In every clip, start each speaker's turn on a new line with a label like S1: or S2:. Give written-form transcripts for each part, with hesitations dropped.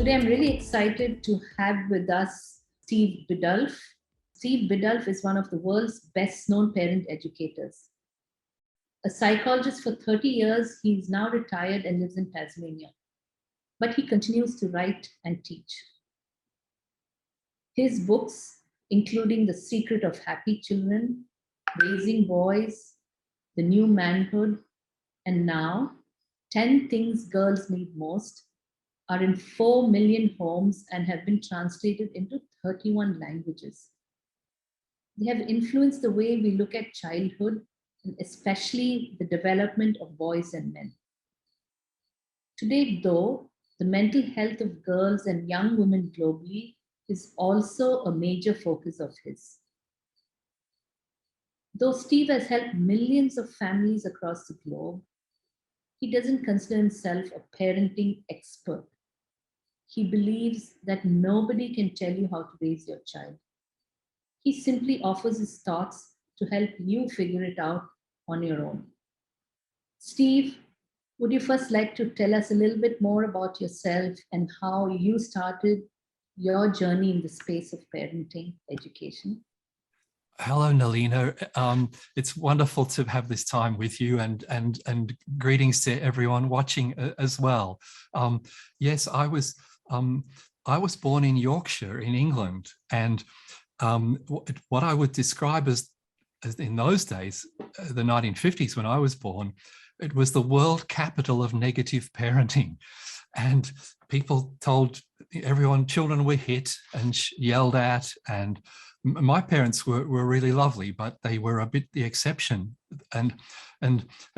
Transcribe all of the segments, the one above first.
S1: Today, I'm really excited to have with us Steve Biddulph. Steve Biddulph is one of the world's best-known parent educators. A psychologist for 30 years, he's now retired and lives in Tasmania. But he continues to write and teach. His books, including The Secret of Happy Children, Raising Boys, The New Manhood, and now 10 Things Girls Need Most, are in 4 million homes and have been translated into 31 languages. They have influenced the way we look at childhood, and especially the development of boys and men. Today, though, the mental health of girls and young women globally is also a major focus of his. Though Steve has helped millions of families across the globe, he doesn't consider himself a parenting expert. He believes that nobody can tell you how to raise your child. He simply offers his thoughts to help you figure it out on your own. Steve, would you first like to tell us a little bit more about yourself and how you started your journey in the space of parenting education?
S2: Hello, Nalina. It's wonderful to have this time with you, and greetings to everyone watching as well. Yes, I was born in Yorkshire in England, and what I would describe as in those days, the 1950s when I was born, it was the world capital of negative parenting. And people told everyone children were hit and yelled at, and my parents were really lovely, but they were a bit the exception. And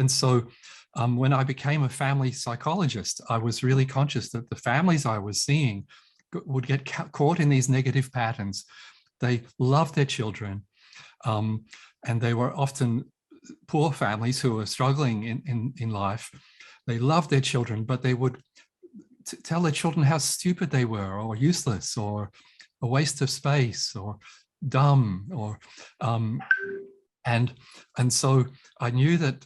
S2: so when I became a family psychologist, I was really conscious that the families I was seeing would get caught in these negative patterns. They loved their children, and they were often poor families who were struggling in life. They loved their children, but they would tell their children how stupid they were, or useless, or a waste of space, or dumb, or and so I knew that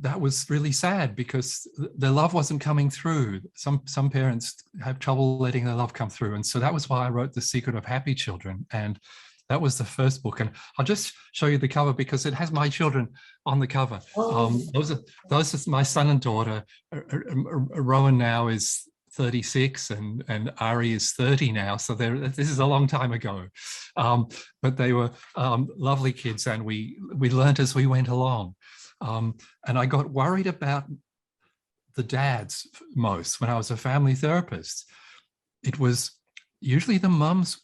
S2: that was really sad because their love wasn't coming through. Some parents have trouble letting their love come through, and so that was why I wrote The Secret of Happy Children, and that was the first book. And I'll just show you the cover because it has my children on the cover. Those are my son and daughter. Rowan now is 36 and Ari is 30 now, so this is a long time ago, but they were lovely kids, and we learned as we went along, and I got worried about the dads most when I was a family therapist. It was usually the mums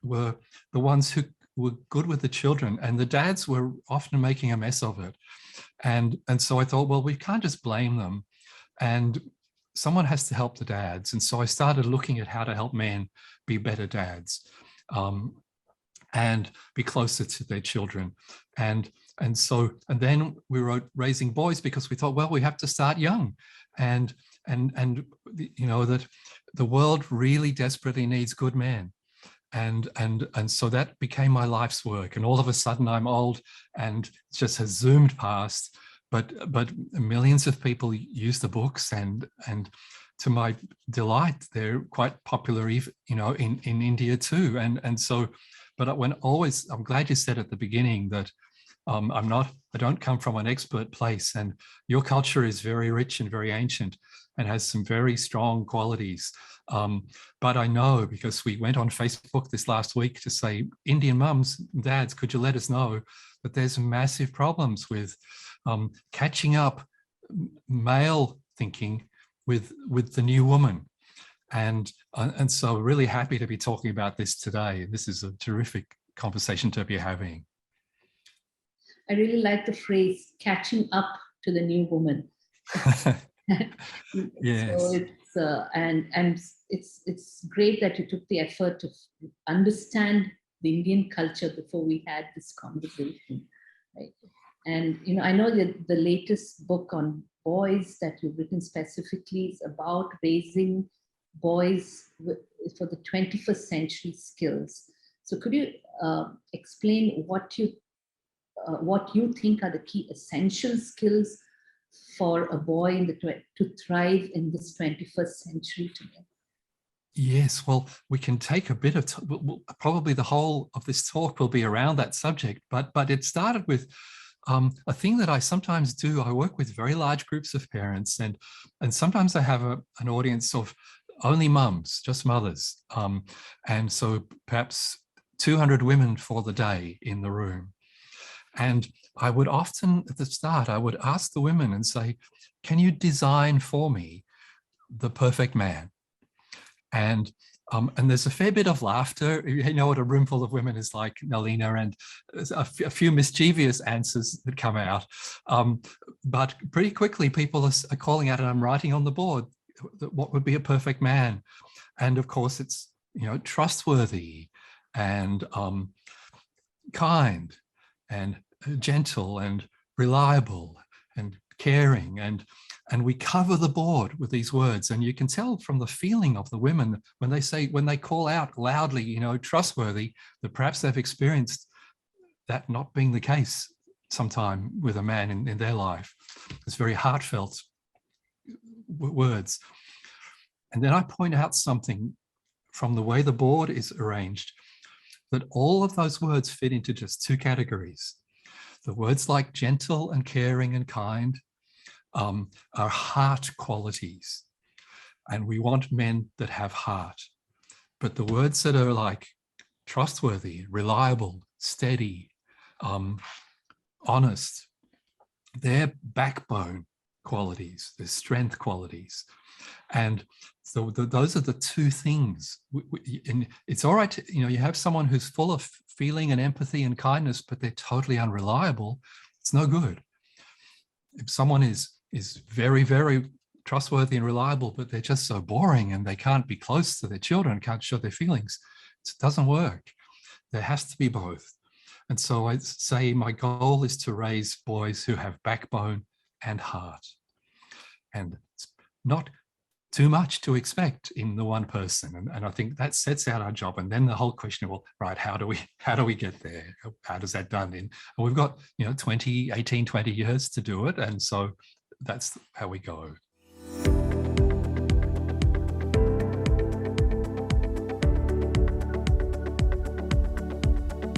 S2: were the ones who were good with the children, and the dads were often making a mess of it, and so I thought, well, we can't just blame them, and someone has to help the dads. And so I started looking at how to help men be better dads, and be closer to their children. And then we wrote Raising Boys because we thought, well, we have to start young, and you know that the world really desperately needs good men. And so that became my life's work. And all of a sudden I'm old and it just has zoomed past. But millions of people use the books, and to my delight, they're quite popular, even, you know, in India too. And so, but I'm glad you said at the beginning that I don't come from an expert place, and your culture is very rich and very ancient and has some very strong qualities. But I know, because we went on Facebook this last week to say, Indian mums, dads, could you let us know that there's massive problems with catching up male thinking with the new woman. And so really happy to be talking about this today. This is a terrific conversation to be having.
S1: I really like the phrase catching up to the new woman.
S2: Yes.
S1: So it's great that you took the effort to understand the Indian culture before we had this conversation, right? And you know, I know that the latest book on boys that you've written specifically is about raising boys for the 21st century skills. So could you explain what you think are the key essential skills for a boy to thrive in this 21st century today?
S2: Yes, well, we can take a bit of probably the whole of this talk will be around that subject, but it started with a thing that I sometimes do. I work with very large groups of parents, and sometimes I have an audience of only mums, just mothers, and so perhaps 200 women for the day in the room. And I would often, at the start, I would ask the women and say, can you design for me the perfect man? And there's a fair bit of laughter. You know what a room full of women is like, Nalina, and a few mischievous answers that come out. But pretty quickly, people are calling out, and I'm writing on the board, what would be a perfect man? And of course, it's, you know, trustworthy and kind and gentle and reliable and caring, and we cover the board with these words. And you can tell from the feeling of the women when they call out loudly, you know, trustworthy, that perhaps they've experienced that not being the case sometime with a man in their life. It's very heartfelt words. And then I point out something from the way the board is arranged, that all of those words fit into just two categories. The words like gentle and caring and kind are heart qualities. And we want men that have heart. But the words that are like trustworthy, reliable, steady, honest, they're backbone qualities, they're strength qualities. And so those are the two things. And it's all right to, you know, you have someone who's full of feeling and empathy and kindness, but they're totally unreliable. It's no good. If someone is very, very trustworthy and reliable, but they're just so boring and they can't be close to their children, can't show their feelings, it doesn't work. There has to be both. And so I say my goal is to raise boys who have backbone and heart. And it's not too much to expect in the one person. And I think that sets out our job. And then the whole question, well, right, how do we get there? How does that done in? And we've got, you know, 20 years to do it. And so that's how we go.